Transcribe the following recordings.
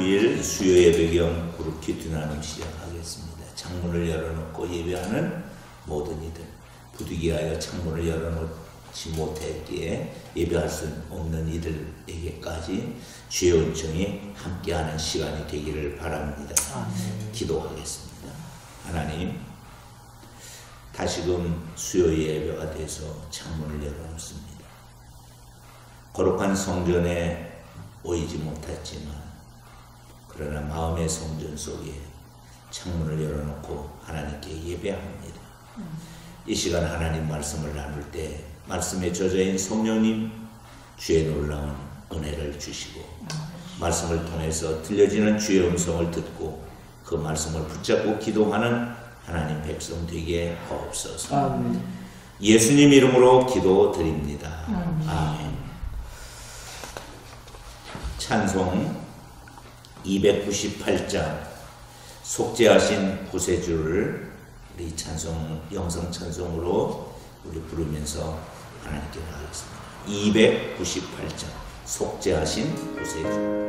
주일 수요 예배 겸 그룹 큐티 나눔 시작하겠습니다. 창문을 열어놓고 예배하는 모든 이들, 부득이하여 창문을 열어놓지 못했기에 예배할 수 없는 이들에게까지 주의 은총이 함께하는 시간이 되기를 바랍니다. 기도하겠습니다. 하나님, 다시금 수요 예배가 돼서 창문을 열어놓습니다. 거룩한 성전에 모이지 못했지만 그러나 마음의 성전 속에 창문을 열어놓고 하나님께 예배합니다. 이 시간 하나님 말씀을 나눌 때 말씀의 저자인 성령님 주의 놀라운 은혜를 주시고 말씀을 통해서 들려지는 주의 음성을 듣고 그 말씀을 붙잡고 기도하는 하나님 백성 되게 하옵소서. 아멘. 예수님 이름으로 기도드립니다. 아멘. 찬송 298장 속죄하신 구세주를 우리 찬송 영성 찬송으로 우리 부르면서 하나님께 나가겠습니다. 298장 속죄하신 구세주.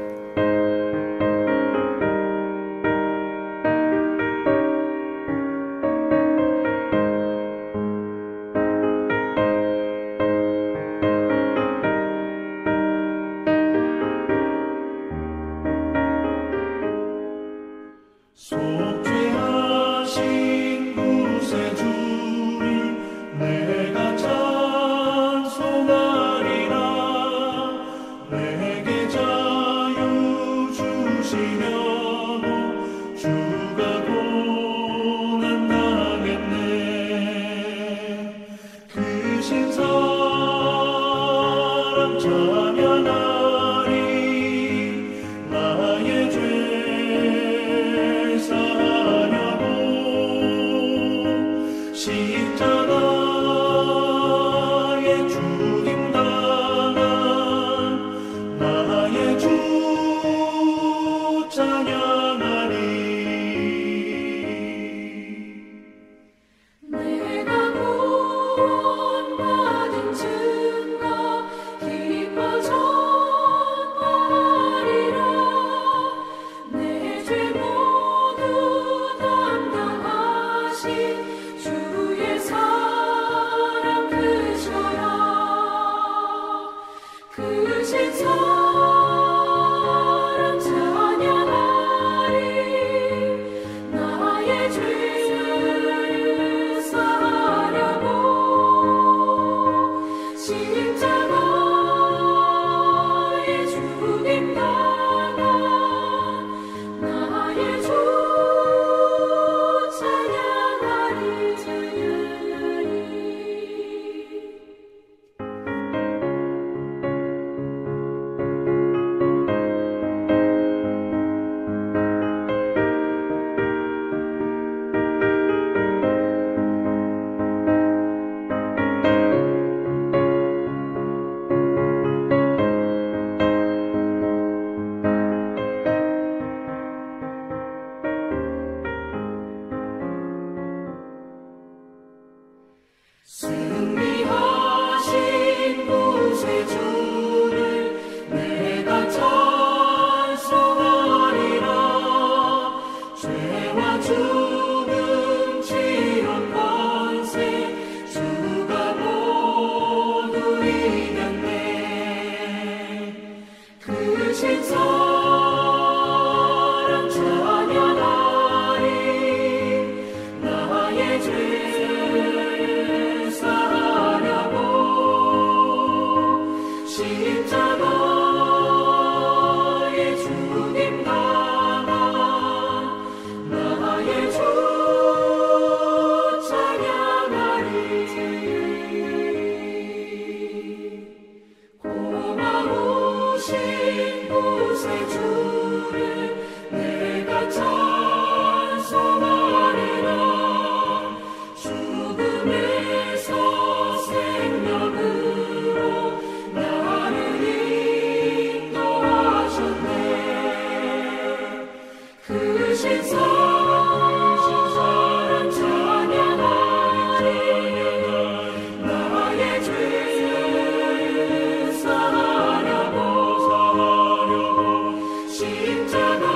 십자가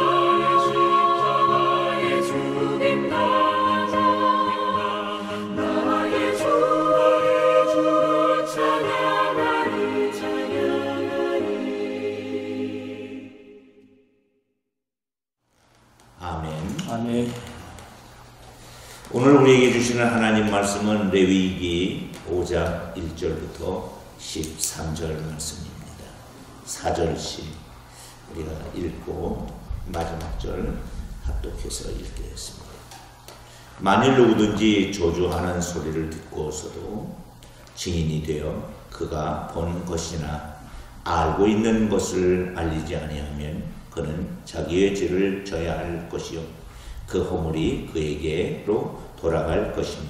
아멘. 아멘. 오늘 우리에게 주시는 하나님 말씀은 레위기 5장 1절부터 13절 말씀입니다. 4절씩 우리가 읽고 마지막 절 합독해서 읽겠습니다. 만일 누구든지 저주하는 소리를 듣고서도 증인이 되어 그가 본 것이나 알고 있는 것을 알리지 아니하면 그는 자기의 죄를 져야 할 것이요 그 허물이 그에게로 돌아갈 것이며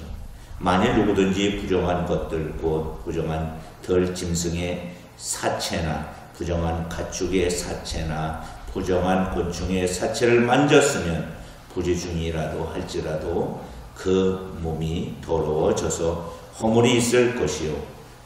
만일 누구든지 부정한 것들 곧 부정한 덜 짐승의 사체나 부정한 가축의 사체나 부정한 곤충의 사체를 만졌으면 부지중이라도 할지라도 그 몸이 더러워져서 허물이 있을 것이요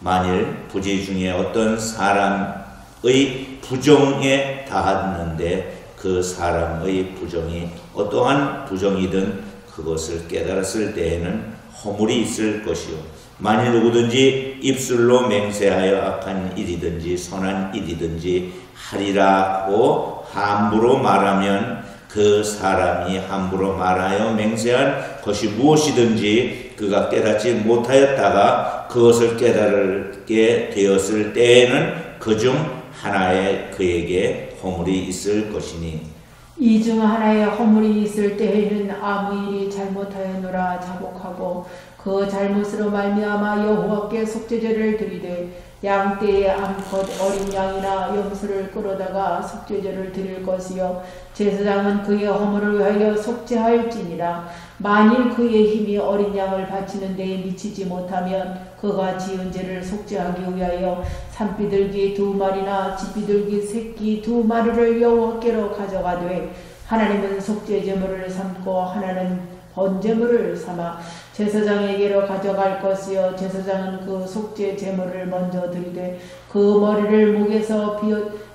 만일 부지중에 어떤 사람의 부정에 닿았는데 그 사람의 부정이 어떠한 부정이든 그것을 깨달았을 때에는 허물이 있을 것이요 만일 누구든지 입술로 맹세하여 악한 일이든지 선한 일이든지 하리라고 함부로 말하면 그 사람이 함부로 말하여 맹세한 것이 무엇이든지 그가 깨닫지 못하였다가 그것을 깨달게 되었을 때에는 그중 하나에 그에게 허물이 있을 것이니 이 중 하나에 허물이 있을 때에는 아무 일이 잘못하였노라 자복하고 그 잘못으로 말미암아 여호와께 속죄제를 드리되 양떼의 암컷 어린 양이나 염소를 끌어다가 속죄제를 드릴 것이요 제사장은 그의 허물을 위하여 속죄할지니라. 만일 그의 힘이 어린 양을 바치는 데에 미치지 못하면 그가 지은 죄를 속죄하기 위하여 산비둘기 2마리나 집비둘기 새끼 2마리를 여호와께로 가져가되 하나님은 속죄제물을 삼고 하나는 번제물을 삼아 제사장에게로 가져갈 것이요 제사장은 그 속죄 제물을 먼저 드리되 그 머리를 목에서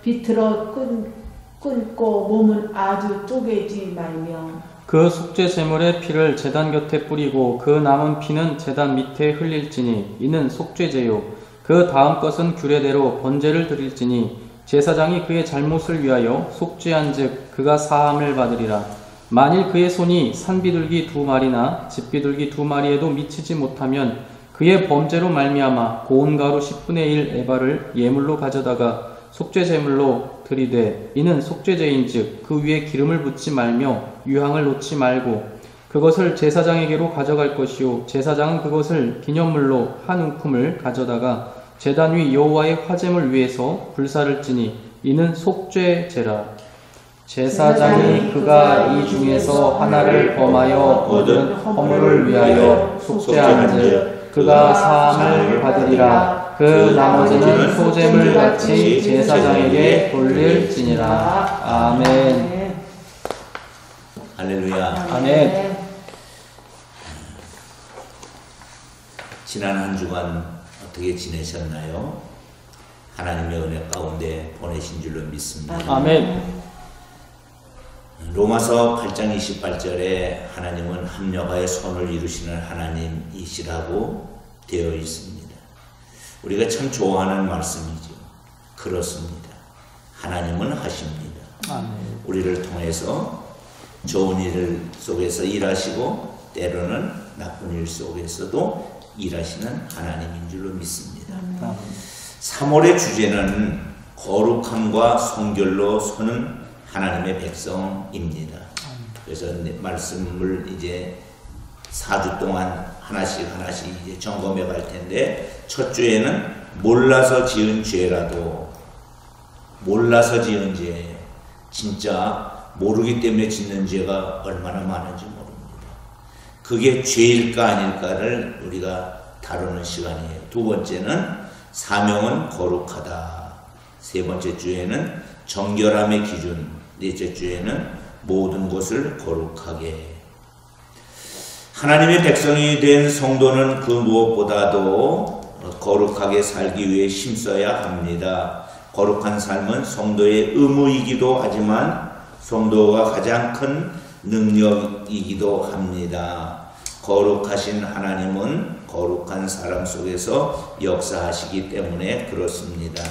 비틀어 끊고 몸은 아주 쪼개지 말며 그 속죄 제물의 피를 제단 곁에 뿌리고 그 남은 피는 제단 밑에 흘릴지니 이는 속죄제요 그 다음 것은 규례대로 번제를 드릴지니 제사장이 그의 잘못을 위하여 속죄한즉 그가 사함을 받으리라. 만일 그의 손이 산비둘기 2마리나 집비둘기 2마리에도 미치지 못하면 그의 범죄로 말미암아 고운 가루 10분의 1 에바를 예물로 가져다가 속죄제물로 드리되 이는 속죄제인즉 그 위에 기름을 붓지 말며 유향을 놓지 말고 그것을 제사장에게로 가져갈 것이요 제사장은 그것을 기념물로 한 움큼을 가져다가 제단 위 여호와의 화제물 위에서 불사를 찌니 이는 속죄제라. 제사장이 그가 이 중에서 하나를 범하여 얻은 허물을 위하여 속죄한즉 그가 사함을 받으리라. 그 나머지는 소제물 같이 제사장에게 돌릴지니라. 아멘. 할렐루야. 아멘. 지난 한 주간 어떻게 지내셨나요? 하나님의 은혜 가운데 보내신 줄로 믿습니다. 아멘. 로마서 8장 28절에 하나님은 합력하여 선을 이루시는 하나님이시라고 되어 있습니다. 우리가 참 좋아하는 말씀이죠. 그렇습니다. 하나님은 하십니다. 아멘. 우리를 통해서 좋은 일 속에서 일하시고 때로는 나쁜 일 속에서도 일하시는 하나님인 줄로 믿습니다. 3월의 주제는 거룩함과 성결로 서는 하나님의 백성입니다. 그래서 말씀을 이제 4주 동안 하나씩 이제 점검해 갈 텐데 첫 주에는 몰라서 지은 죄라도 몰라서 지은 죄 진짜 모르기 때문에 짓는 죄가 얼마나 많은지 모릅니다. 그게 죄일까 아닐까를 우리가 다루는 시간이에요. 두 번째는 사명은 거룩하다. 세 번째 주에는 정결함의 기준. 넷째 주에는 모든 것을 거룩하게. 하나님의 백성이 된 성도는 그 무엇보다도 거룩하게 살기 위해 힘써야 합니다. 거룩한 삶은 성도의 의무이기도 하지만 성도가 가장 큰 능력이기도 합니다. 거룩하신 하나님은 거룩한 사람 속에서 역사하시기 때문에 그렇습니다.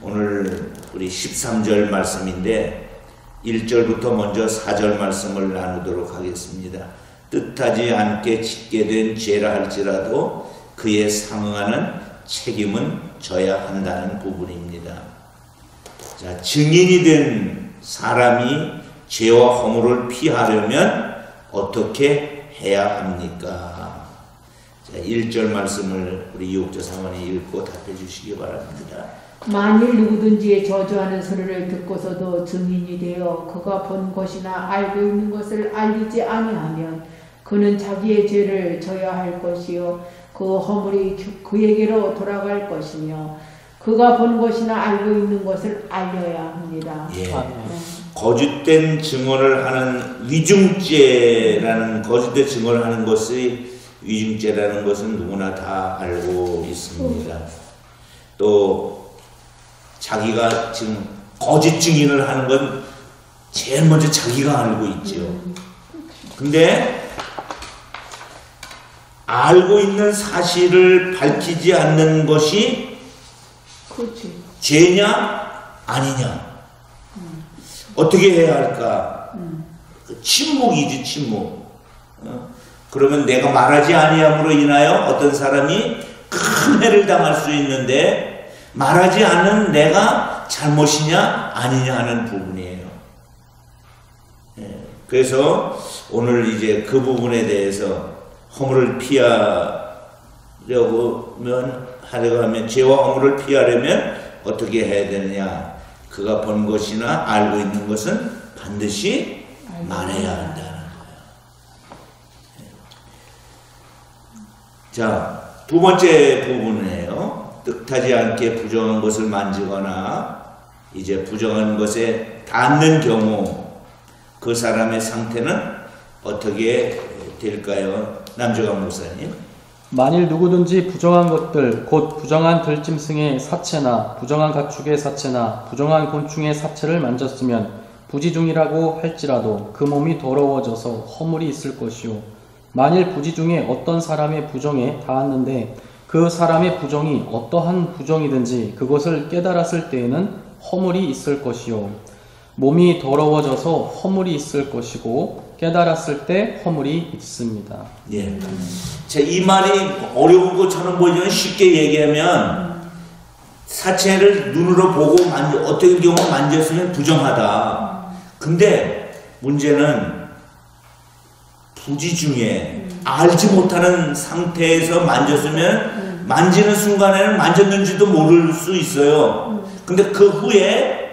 오늘 우리 13절 말씀인데 1절부터 먼저 4절 말씀을 나누도록 하겠습니다. 뜻하지 않게 짓게 된 죄라 할지라도 그에 상응하는 책임은 져야 한다는 부분입니다. 자, 증인이 된 사람이 죄와 허물을 피하려면 어떻게 해야 합니까? 자, 1절 말씀을 우리 유혹자 사모님 읽고 답해 주시기 바랍니다. 만일 누구든지 저주하는 소리를 듣고서도 증인이 되어 그가 본 것이나 알고 있는 것을 알리지 아니하면 그는 자기의 죄를 져야 할 것이요 그 허물이 그에게로 돌아갈 것이며 그가 본 것이나 알고 있는 것을 알려야 합니다. 예. 아멘. 거짓된 증언을 하는 위증죄라는 거짓된 증언을 하는 것이 위증죄라는 것은 누구나 다 알고 있습니다. 또 자기가 지금 거짓 증인을 하는 건 제일 먼저 자기가 알고 있죠. 근데 알고 있는 사실을 밝히지 않는 것이 그렇지. 죄냐 아니냐 어떻게 해야 할까? 침묵이지 침묵. 그러면 내가 말하지 아니함으로 인하여 어떤 사람이 큰 해를 당할 수 있는데 말하지 않는 내가 잘못이냐 아니냐 하는 부분이에요. 그래서 오늘 이제 그 부분에 대해서 허물을 하려고 하면 죄와 허물을 피하려면 어떻게 해야 되느냐? 그가 본 것이나 알고 있는 것은 반드시 말해야 한다는 거예요. 자, 두 번째 부분이에요. 뜻하지 않게 부정한 것을 만지거나 이제 부정한 것에 닿는 경우 그 사람의 상태는 어떻게 될까요? 남조강 목사님. 만일 누구든지 부정한 것들 곧 부정한 들짐승의 사체나 부정한 가축의 사체나 부정한 곤충의 사체를 만졌으면 부지중이라고 할지라도 그 몸이 더러워져서 허물이 있을 것이요 만일 부지 중에 어떤 사람의 부정에 닿았는데 그 사람의 부정이 어떠한 부정이든지 그것을 깨달았을 때에는 허물이 있을 것이요 몸이 더러워져서 허물이 있을 것이고 깨달았을 때 허물이 있습니다. 예. 자, 이 말이 어려운 것처럼 보이지만 쉽게 얘기하면 사체를 눈으로 보고 어떤 경우 만졌으면 부정하다. 근데 문제는 부지 중에 알지 못하는 상태에서 만졌으면 만지는 순간에는 만졌는지도 모를 수 있어요. 근데 그 후에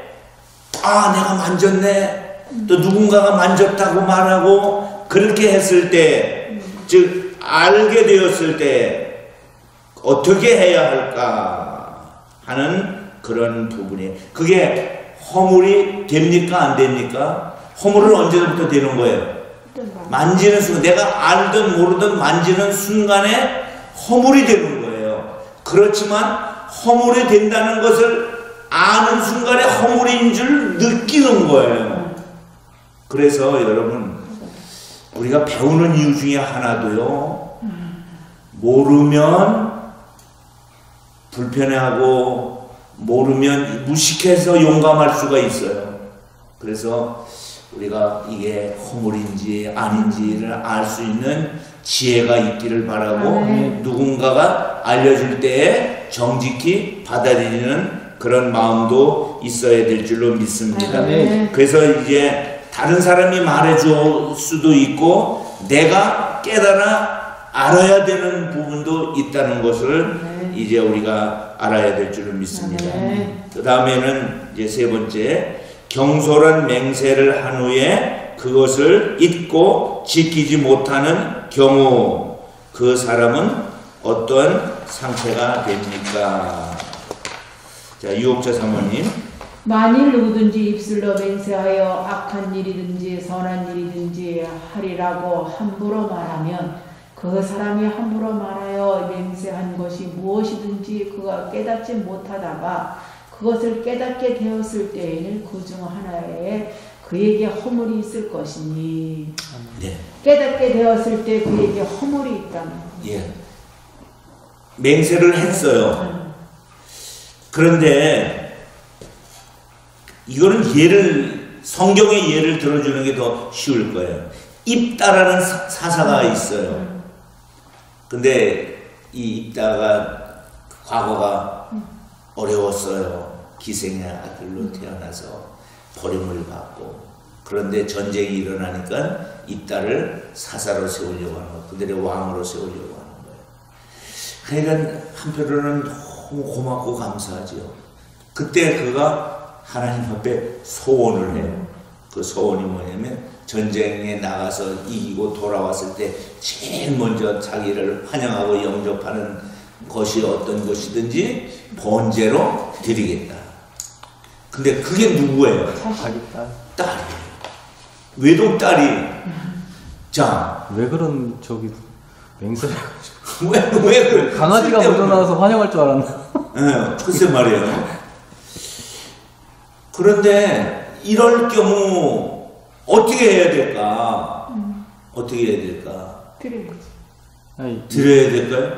내가 만졌네. 또 누군가가 만졌다고 말하고 그렇게 했을 때, 즉 알게 되었을 때 어떻게 해야 할까 하는 그런 부분이에요. 그게 허물이 됩니까 안 됩니까? 허물은 언제부터 되는 거예요? 만지는 순간, 내가 알든 모르든 만지는 순간에 허물이 되는 거예요. 그렇지만 허물이 된다는 것을 아는 순간에 허물인 줄 느끼는 거예요. 그래서 여러분, 우리가 배우는 이유 중에 하나도요, 모르면 불편해하고 모르면 무식해서 용감할 수가 있어요. 그래서 우리가 이게 허물인지 아닌지를 알 수 있는 지혜가 있기를 바라고 누군가가 알려줄 때에 정직히 받아들이는 그런 마음도 있어야 될 줄로 믿습니다. 그래서 이제 다른 사람이 말해줄 수도 있고 내가 깨달아 알아야 되는 부분도 있다는 것을 이제 우리가 알아야 될 줄로 믿습니다. 그 다음에는 이제 세 번째, 경솔한 맹세를 한 후에 그것을 잊고 지키지 못하는 경우 그 사람은 어떤 상태가 됩니까? 자, 유혹자 사모님. 만일 누구든지 입술로 맹세하여 악한 일이든지 선한 일이든지 하리라고 함부로 말하면 그 사람이 함부로 말하여 맹세한 것이 무엇이든지 그가 깨닫지 못하다가 그것을 깨닫게 되었을 때에는 그 중 하나에 그에게 허물이 있을 것이니 네. 깨닫게 되었을 때 그에게 허물이 있다는 거예요. 예. 맹세를 했어요. 그런데 이거는 예를 성경의 예를 들어주는 게 더 쉬울 거예요. 입다라는 사사가 있어요. 근데 이 입다가 과거가 어려웠어요. 기생의 아들로 태어나서 버림을 받고, 그런데 전쟁이 일어나니까 입다를 사사로 세우려고 하는 거예요. 그들의 왕으로 세우려고 하는 거예요. 그러니까 한편으로는 너무 고맙고 감사하죠. 그때 그가 하나님 앞에 소원을 해요. 그 소원이 뭐냐면 전쟁에 나가서 이기고 돌아왔을 때 제일 먼저 자기를 환영하고 영접하는 것이 어떤 것이든지 번제로 드리겠다. 근데 그게 누구예요? 자기 딸. 딸이에요. 외동딸이. 자, 왜 그런 저기 맹세를 왜 그래? 강아지가 먼저 나와서 환영할 줄 알았나? 예, 글쎄 말이에요. 그런데 이럴 경우 어떻게 해야 될까? 어떻게 해야 될까? 드려야지. 아니, 드려야 될까요?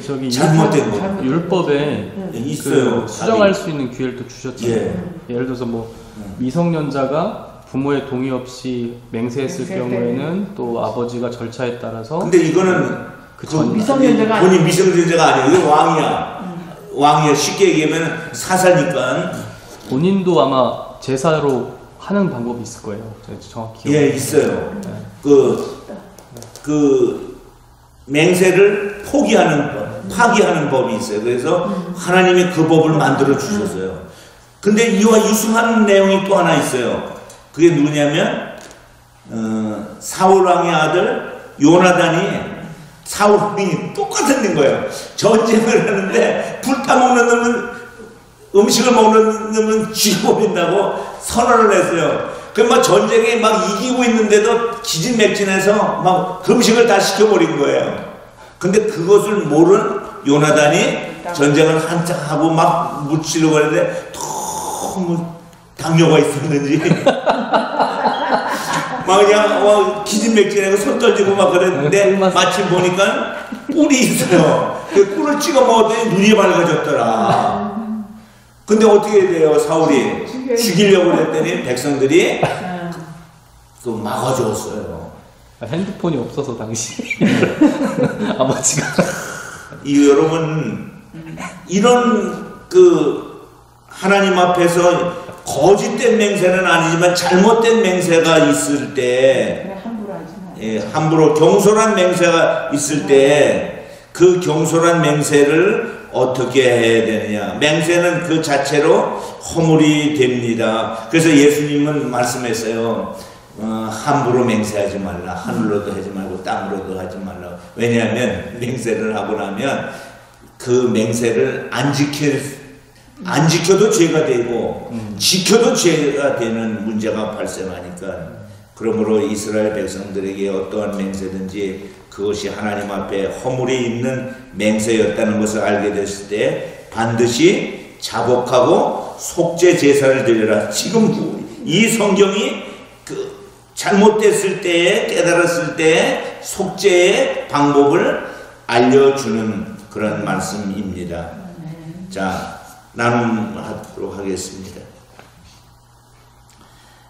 저기 잘못된 거. 율법에 있어요. 그 수정할 수 있는 기회를 또 주셨잖아요. 예. 예를 들어서 뭐 미성년자가 부모의 동의 없이 맹세했을 맹세할 경우에는 또 아버지가 절차에 따라서 근데 이거는 그 전 미성년자가 본인 미성년자가 아니에요. 이거 왕이야. 왕이야. 쉽게 얘기하면 사사니까. 본인도 아마 제사로 하는 방법이 있을 거예요. 제가 정확히 예, 있어요. 네. 그 맹세를 포기하는 법, 파기하는 법이 있어요. 그래서 하나님이 그 법을 만들어 주셨어요. 근데 이와 유사한 내용이 또 하나 있어요. 그게 누구냐면 사울 왕의 아들 요나단이 사울 왕이 똑같은 거예요. 전쟁을 하는데 불타먹는 놈은 음식을 먹는 놈은 죽여버린다고 선언을 했어요. 막 전쟁에 막 이기고 있는데도 기진맥진해서 막 음식을 다 시켜버린 거예요. 근데 그것을 모른 요나단이 전쟁을 한창 하고 막 묻히려고 하는데 너무 당뇨가 있었는지 막 그냥 기진맥진하고 손 떨리고 막 그랬는데 마침 보니까 꿀이 있어요. 그 꿀을 찍어 먹었더니 눈이 밝아졌더라. 근데 어떻게 돼요? 사울이 죽이려고 그랬더니 백성들이 그 막아줬어요. 핸드폰이 없어서 당시 아버지가 여러분 이런 그 하나님 앞에서 거짓된 맹세는 아니지만 잘못된 맹세가 있을 때, 함부로 하지 마. 예, 함부로 경솔한 맹세가 있을 때 그 경솔한 맹세를 어떻게 해야 되느냐. 맹세는 그 자체로 허물이 됩니다. 그래서 예수님은 말씀했어요. 함부로 맹세하지 말라. 하늘로도 하지 말고 땅으로도 하지 말라. 왜냐하면 맹세를 하고 나면 그 맹세를 안 지켜도 죄가 되고 지켜도 죄가 되는 문제가 발생하니까, 그러므로 이스라엘 백성들에게 어떠한 맹세든지 그것이 하나님 앞에 허물이 있는 맹세였다는 것을 알게 됐을 때 반드시 자복하고 속죄 제사를 드려라. 지금 이 성경이 그 잘못됐을 때에, 깨달았을 때에 속죄의 방법을 알려주는 그런 말씀입니다. 자, 나눔하도록 하겠습니다.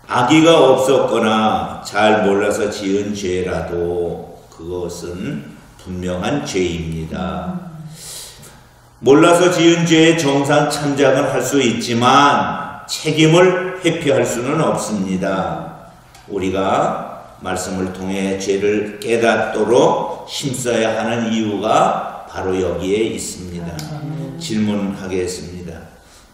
악의가 없었거나 잘 몰라서 지은 죄라도 그것은 분명한 죄입니다. 몰라서 지은 죄에 정상 참작은 할 수 있지만 책임을 회피할 수는 없습니다. 우리가 말씀을 통해 죄를 깨닫도록 힘써야 하는 이유가 바로 여기에 있습니다. 질문하겠습니다.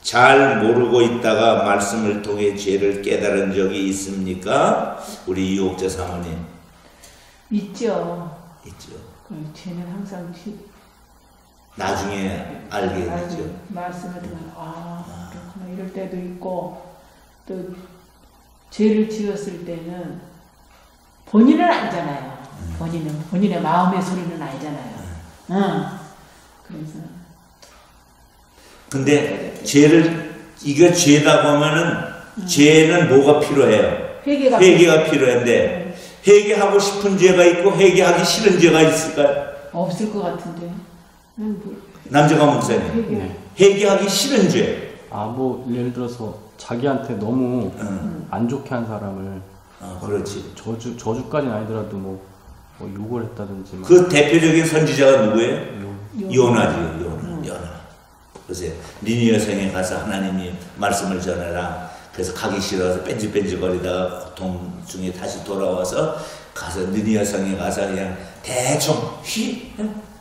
잘 모르고 있다가 말씀을 통해 죄를 깨달은 적이 있습니까? 우리 유옥자 사모님. 있죠. 있죠. 죄는 항상 나중에 알게 되죠. 말씀을 들으면 그렇구나 이럴 때도 있고, 또 죄를 지었을 때는 본인은 알잖아요. 본인의 마음의 소리는 알잖아요. 그래서 근데 이거 죄라고 하면은 죄는 뭐가 필요해요? 회개가 필요한데 회개하고 싶은 죄가 있고 회개하기 싫은 죄가 있을까요? 없을 것 같은데. 남정아 목사님, 회개하기 싫은 죄. 뭐 예를 들어서 자기한테 너무 안 좋게 한 사람을 그렇지. 저주까지는 아니더라도 뭐 욕을 했다든지 그 대표적인 선지자가 누구예요? 요나지. 요나. 그래서 니느웨 성에 가서 하나님이 말씀을 전해라. 그래서 가기 싫어서 뺀질뺀질거리다가 고통 중에 다시 돌아와서 가서 니느웨 성에 가서 그냥 대충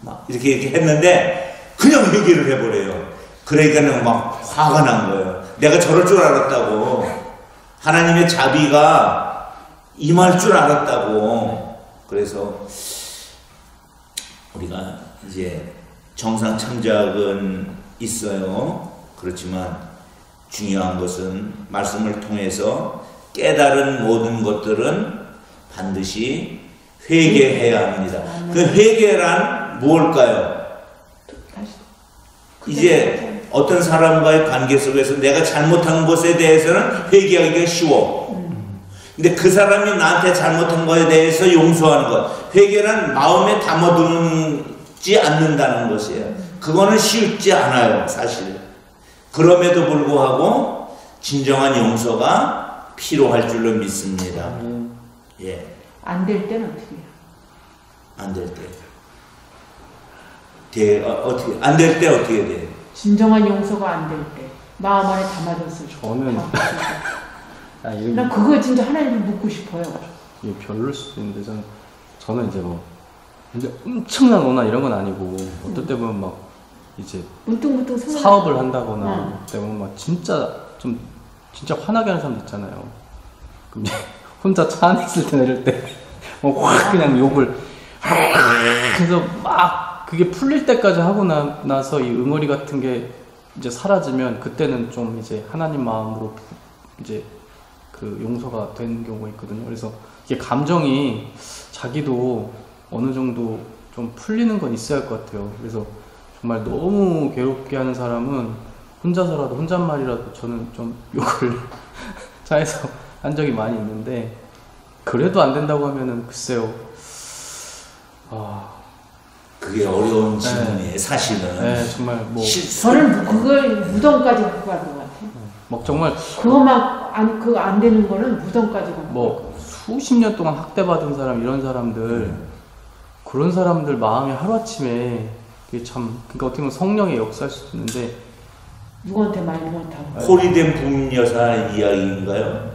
막 이렇게 했는데 그냥 회개를 해버려요. 그러니까 막 화가 난 거예요. 내가 저럴 줄 알았다고. 하나님의 자비가 임할 줄 알았다고. 그래서 우리가 이제 정상 창작은 있어요. 그렇지만 중요한 것은 말씀을 통해서 깨달은 모든 것들은 반드시 회개해야 합니다. 그 회개란 무엇일까요? 이제 어떤 사람과의 관계 속에서 내가 잘못한 것에 대해서는 회개하기가 쉬워. 근데 그 사람이 나한테 잘못한 것에 대해서 용서하는 것. 회개란 마음에 담아두지 않는다는 것이에요. 그거는 쉽지 않아요, 사실. 그럼에도 불구하고 진정한 용서가 필요할 줄로 믿습니다. 예. 안 될 때는 어떻게 해요? 안 될 때. 어떻게, 안 될 때 어떻게 돼요? 진정한 용서가 안 될 때. 마음 안에 담아뒀을 때. 저는 난 그거 진짜 하나님을 묻고 싶어요. 이게 별로일 수도 있는데 저는 이제 뭐 이제 엄청난 원한 이런 건 아니고 어떨 때 보면 막 이제 문득문득 사업을 한다거나 그때 보면 막 진짜 화나게 하는 사람도 있잖아요. 그럼 이제 혼자 차 안에 있을 때 내릴 때 확 그냥 욕을 그래서 막 그게 풀릴 때까지 하고 나서 이 응어리 같은 게 이제 사라지면 그때는 좀 이제 하나님 마음으로 이제 그 용서가 되는 경우가 있거든요. 그래서 이게 감정이 자기도 어느 정도 좀 풀리는 건 있어야 할 것 같아요. 그래서 정말 너무 괴롭게 하는 사람은 혼자서라도 혼잣말이라도 저는 좀 욕을 차에서 한 적이 많이 있는데 그래도 안 된다고 하면은 글쎄요. 그게 어려운 질문이에요, 사실은. 네, 정말 뭐 저는 그걸 무덤까지 갖고 가는 것 같아요. 막 정말 그거 막 안 되는 거는 무덤까지 갖고 뭐 수십 년 동안 학대받은 사람 이런 사람들 그런 사람들 마음이 하루아침에 그게 참 그러니까 어떻게 보면 성령의 역사일 수도 있는데 누구한테 말 못하고 홀이된 부녀사 이야기인가요?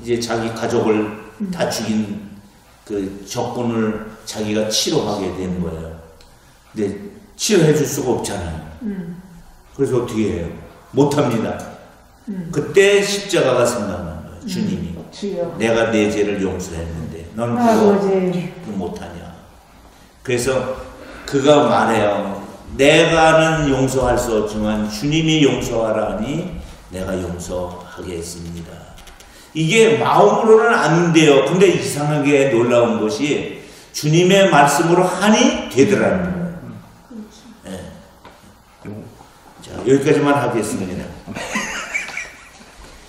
이제 자기 가족을 다 죽인 그 적군을 자기가 치료하게 된 거예요. 근데 치료해 줄 수가 없잖아요. 그래서 어떻게 해요? 못합니다. 그때 십자가가 생각난 거예요. 주님이. 주여. 내가 내 죄를 용서했는데 너는 그거 못하냐. 그래서 그가 말해요. 내가는 용서할 수 없지만 주님이 용서하라니 내가 용서하겠습니다. 이게 마음으로는 안 돼요. 근데 이상하게 놀라운 것이 주님의 말씀으로 하니 되더라는 거예요. 네. 자, 여기까지만 하겠습니다.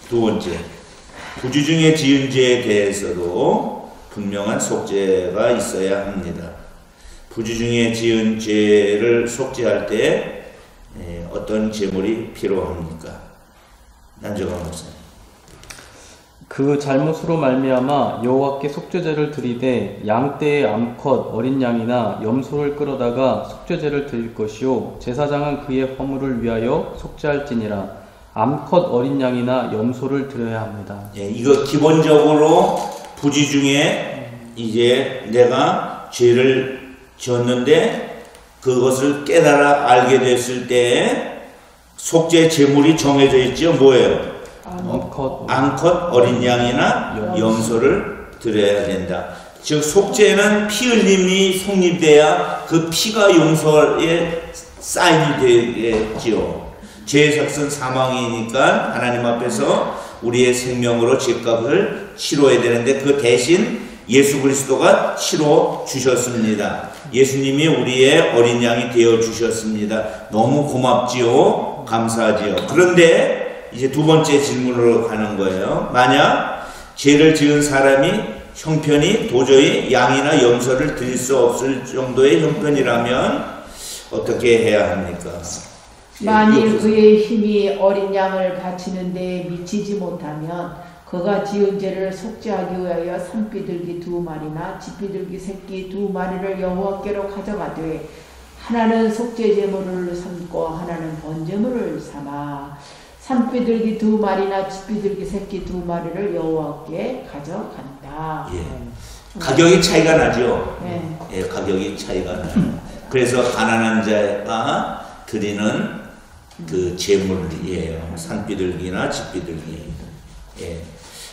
두 번째, 부주 중에 지은 죄에 대해서도 분명한 속죄가 있어야 합니다. 부주 중에 지은 죄를 속죄할 때 어떤 제물이 필요합니까? 난정아 목사님. 그 잘못으로 말미암아 여호와께 속죄제를 드리되 양떼의 암컷 어린 양이나 염소를 끌어다가 속죄제를 드릴 것이요 제사장은 그의 허물을 위하여 속죄할지니라. 암컷 어린 양이나 염소를 드려야 합니다. 예, 이거 기본적으로 부지 중에 이제 내가 죄를 지었는데 그것을 깨달아 알게 됐을 때 속죄 제물이 정해져 있죠. 뭐예요? 암컷 어린 양이나 염소를 드려야 된다. 즉 속죄는 피 흘림이 성립돼야 그 피가 용서에 사인이 되겠지요. 죄의 삭은 사망이니까 하나님 앞에서 우리의 생명으로 죄값을 치러야 되는데 그 대신 예수 그리스도가 치러 주셨습니다. 예수님이 우리의 어린 양이 되어 주셨습니다. 너무 고맙지요. 감사하지요. 그런데 이제 두 번째 질문으로 가는 거예요. 만약 죄를 지은 사람이 형편이 도저히 양이나 염소를 드릴 수 없을 정도의 형편이라면 어떻게 해야 합니까? 만일 그의 힘이 어린 양을 바치는데 미치지 못하면 그가 지은 죄를 속죄하기 위하여 산비둘기 2마리나 집비둘기 새끼 2마리를 여호와께로 가져가되 하나는 속죄 제물을 삼고 하나는 번제물을 삼아 산비둘기 2마리나 집비둘기 새끼 2마리를 여호와께 가져간다. 예. 가격이 차이가 나죠. 네. 예, 가격이 차이가 나요. 그래서 가난한 자가 드리는 그 제물이에요. 산비둘기나 집비둘기. 예.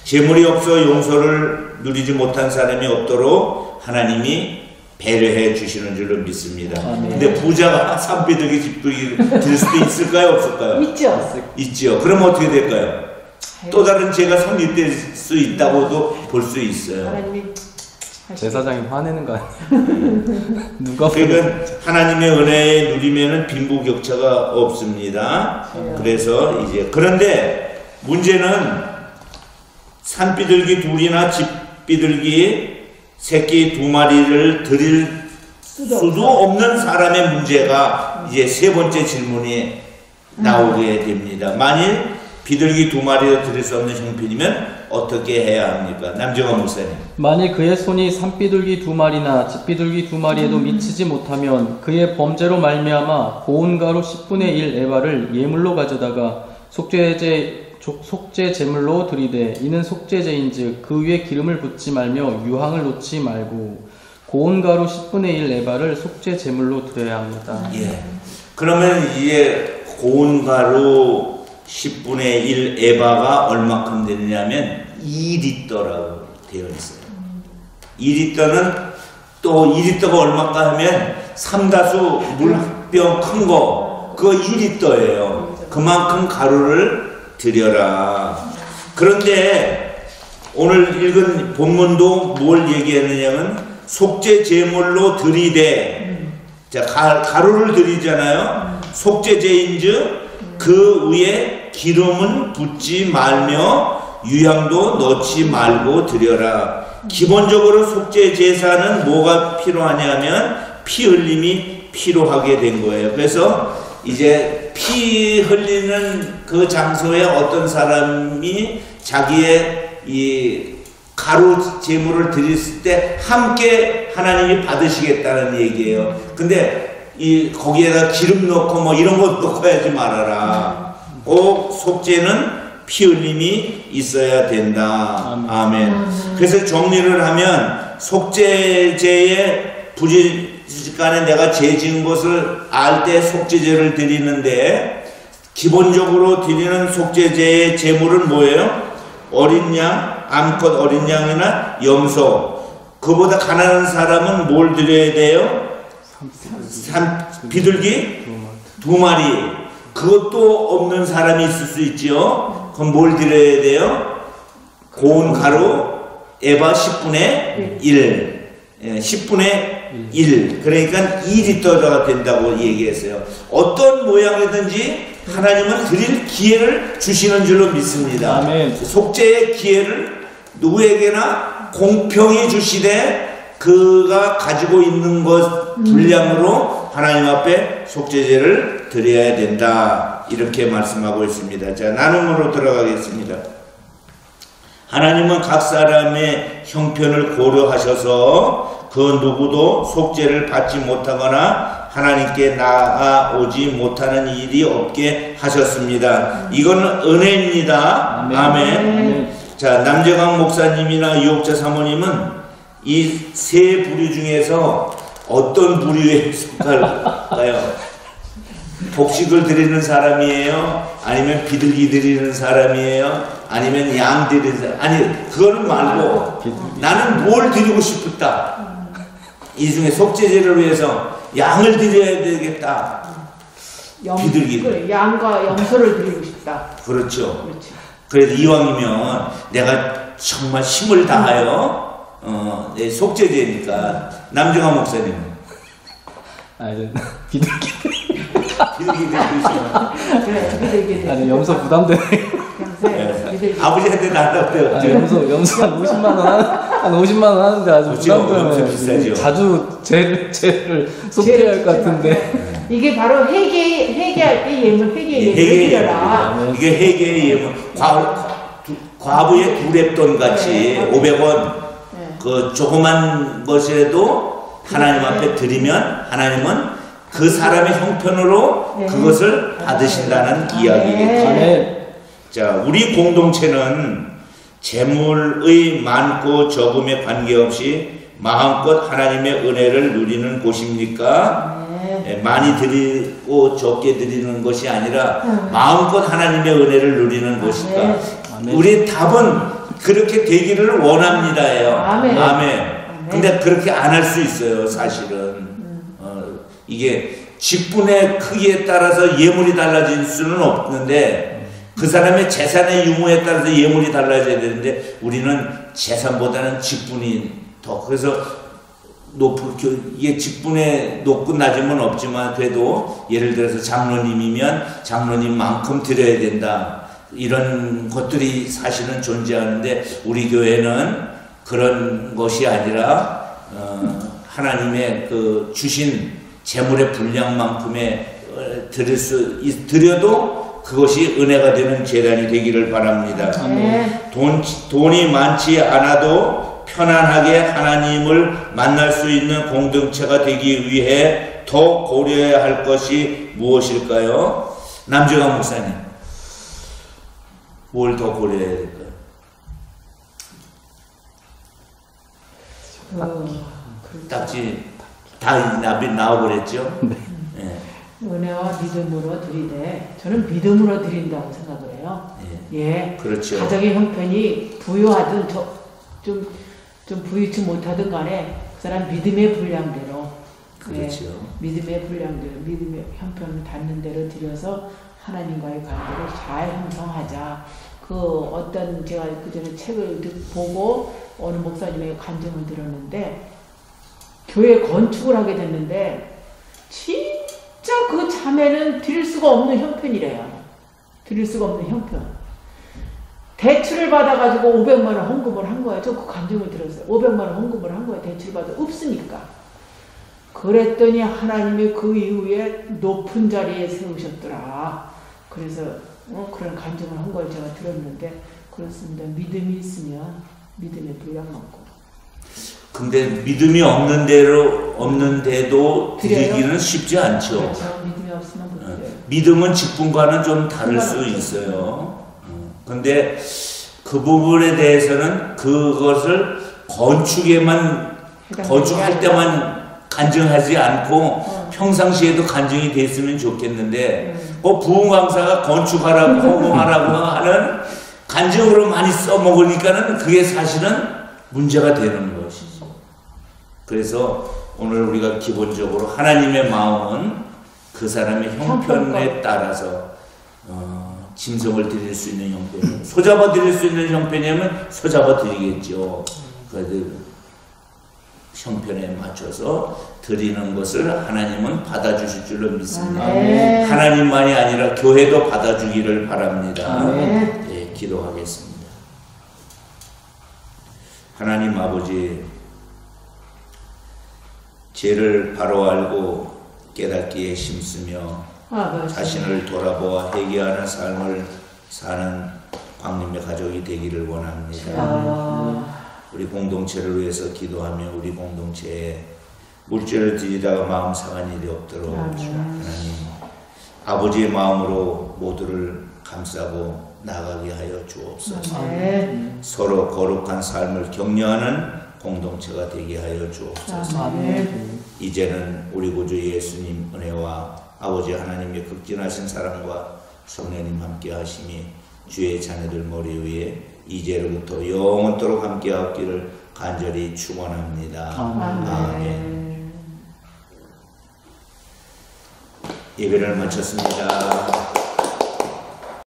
제물이 없어 용서를 누리지 못한 사람이 없도록 하나님이 배려해 주시는 줄로 믿습니다. 근데 부자가 산비둘기 집비둘기 드릴 수도 있을까요? 없을까요? 있죠. 그럼 어떻게 될까요? 또 다른 죄가 성립될 수 있다고도 볼 수 있어요. 하나님이 제사장이 화내는 거 아니에요? 누가 그러니까 하나님의 은혜에 누리면은 빈부격차가 없습니다. 그래서 이제 그런데 문제는 산비둘기 2이나 집비둘기 새끼 2마리를 드릴 수도 없는 사람의 문제가 이제 세 번째 질문이 나오게 됩니다. 만일 비둘기 2마리를 드릴 수 없는 형편이면 어떻게 해야 합니까? 남정환 목사님. 만일 그의 손이 산비둘기 2마리나 집비둘기 2마리에도 미치지 못하면 그의 범죄로 말미암아 고운 가루 10분의 1 에바를 예물로 가져다가 속죄 제물로 드리되 이는 속죄제인즉 그 위에 기름을 붓지 말며 유황을 놓지 말고 고운 가루 10분의 1 에바를 속죄 제물로 드려야 합니다. 예. 그러면 이제 고운 가루 10분의 1 에바가 얼마큼 되느냐면 2리터라고 되어 있어요. 2리터는 또 2리터가 얼마까 하면 삼다수 물병 큰 거 그거 2리터예요. 그만큼 가루를 드려라. 그런데 오늘 읽은 본문도 뭘 얘기했느냐면 속죄 제물로 드리되 자 가루를 드리잖아요. 속죄제인즉 그 위에 기름은 붓지 말며 유향도 넣지 말고 드려라. 기본적으로 속죄 제사는 뭐가 필요하냐면 피 흘림이 필요하게 된 거예요. 그래서 이제 피 흘리는 그 장소에 어떤 사람이 자기의 이 가루 제물을 드렸을 때 함께 하나님이 받으시겠다는 얘기예요. 근데 이 거기에다 기름 넣고 뭐 이런 것 넣고 하지 말아라. 꼭 속죄는 피 흘림이 있어야 된다. 아멘. 그래서 정리를 하면 속죄제의 부지간에 내가 죄 지은 것을 알 때 속죄제를 드리는데 기본적으로 드리는 속죄제의 제물은 뭐예요? 어린 양, 암컷 어린 양이나 염소. 그보다 가난한 사람은 뭘 드려야 돼요? 비둘기 2마리. 그것도 없는 사람이 있을 수 있죠. 그럼 뭘 드려야 돼요? 고운 가루 에바 10분의 1. 10분의 1. 그러니까 2리터가 된다고 얘기했어요. 어떤 모양이든지 하나님은 드릴 기회를 주시는 줄로 믿습니다. 아멘. 속죄의 기회를 누구에게나 공평히 주시되 그가 가지고 있는 것 분량으로 하나님 앞에 속죄제를 드려야 된다. 이렇게 말씀하고 있습니다. 자, 나눔으로 들어가겠습니다. 하나님은 각 사람의 형편을 고려하셔서 그 누구도 속죄를 받지 못하거나 하나님께 나아오지 못하는 일이 없게 하셨습니다. 이건 은혜입니다. 아멘. 자, 남재강 목사님이나 유옥자 사모님은 이 세 부류 중에서 어떤 부류에 속할까요? 복식을 드리는 사람이에요? 아니면 비둘기 드리는 사람이에요? 아니면 양 드리는 사람? 아니, 그거는 말고 나는 뭘 드리고 싶었다. 이 중에 속죄제를 위해서 양을 드려야 되겠다. 비둘기. 그래, 양과 염소를 드리고 싶다. 그렇죠. 그렇지. 그래서 이왕이면 내가 정말 힘을 다하여 내 속죄제니까. 남정환 목사님. 비둘기. 비둘기 드리고 그래, 비둘기. 아니 염소 부담되네. 비둘기. 아버지한테 나한테 어때요? 염소 한 50만 원 한 50만 원 하는데 아주 그렇죠. 부담되네. 엄청 비싸죠. 자주 죄를 속죄해야 할 것 같은데. 이게 바로 회개할 때 예물, 회개의 회개의 예물을 드려라. 예물. 이게 회개의 예물. 과부의 두랩돈 같이 네. 500원 네. 그 조그만 것이라도 하나님 앞에 드리면 하나님은 그 사람의 형편으로 네. 그것을 받으신다는 이야기겠죠. 아멘. 자, 우리 공동체는 재물의 많고 적음에 관계없이 마음껏 하나님의 은혜를 누리는 곳입니까? 네. 많이 드리고 적게 드리는 것이 아니라 마음껏 하나님의 은혜를 누리는 것일까? 아멘. 우리 답은 그렇게 되기를 원합니다예요. 아멘. 아멘. 근데 그렇게 안 할 수 있어요, 사실은. 이게 직분의 크기에 따라서 예물이 달라질 수는 없는데 그 사람의 재산의 유무에 따라서 예물이 달라져야 되는데 우리는 재산보다는 직분이 더 그래서 이게 직분의 높고 낮음은 없지만 그래도 예를 들어서 장로님이면 장로님만큼 드려야 된다 이런 것들이 사실은 존재하는데 우리 교회는 그런 것이 아니라 하나님의 그 주신 재물의 분량만큼의 드려도 그것이 은혜가 되는 재단이 되기를 바랍니다. 네. 돈이 많지 않아도 편안하게 하나님을 만날 수 있는 공동체가 되기 위해 더 고려해야 할 것이 무엇일까요? 남정환 목사님, 뭘 더 고려해야 될까요? 딱지 다 나와버렸죠? 네. 은혜와 믿음으로 드리되 저는 믿음으로 드린다고 생각을 해요. 예. 그렇죠. 가정의 형편이 부유하든 좀 부유치 못하든 간에 그 사람 믿음의 분량대로 그렇죠. 예, 믿음의 분량대로 믿음의 형편을 닿는 대로 드려서 하나님과의 관계를 잘 형성하자. 그 어떤 제가 그전에 책을 보고 어느 목사님의 간증을 들었는데 교회 건축을 하게 됐는데 진짜 그 자매는 드릴 수가 없는 형편이래요. 드릴 수가 없는 형편. 대출을 받아가지고 500만 원 헌금을 한 거예요. 저 그 간증을 들었어요. 500만 원 헌금을 한 거예요. 대출 받아 없으니까. 그랬더니 하나님이 그 이후에 높은 자리에 세우셨더라. 그래서 그런 간증을 한 걸 제가 들었는데 그렇습니다. 믿음이 있으면 믿음의 분량 많고. 근데 믿음이 없는데도 드리기는 쉽지 않죠. 그렇죠. 믿음이 없으면 못 드려요. 믿음은 직분과는 좀 다를 수 있어요. 근데 그 부분에 대해서는 그것을 건축할 때만 간증하지 않고 평상시에도 간증이 됐으면 좋겠는데 부흥 강사가 건축하라고 허공하라고 하는 간증으로 많이 써먹으니까는 그게 사실은 문제가 되는 것이죠. 그래서 오늘 우리가 기본적으로 하나님의 마음은 그 사람의 형편에 따라서 짐승을 드릴 수 있는 형편, 소잡아 드릴 수 있는 형편이면 소잡아 드리겠죠. 그 형편에 맞춰서 드리는 것을 하나님은 받아주실 줄로 믿습니다. 하나님만이 아니라 교회도 받아주기를 바랍니다. 네, 기도하겠습니다. 하나님 아버지, 죄를 바로 알고 깨닫기에 힘쓰며 자신을 돌아보아 회개하는 삶을 사는 광림의 가족이 되기를 원합니다. 우리 공동체를 위해서 기도하며 우리 공동체에 물질을 드리다가 마음 상한 일이 없도록 하나님 아버지의 마음으로 모두를 감싸고 나가게 하여 주옵소서. 서로 거룩한 삶을 격려하는 공동체가 되게 하여 주옵소서. 이제는 우리 구주 예수님 은혜와 아버지 하나님의 극진하신 사랑과 성령님 함께 하심이 주의 자녀들 머리 위에 이제로부터 영원토록 함께 하기를 간절히 축원합니다. 아멘. 예배를 마쳤습니다.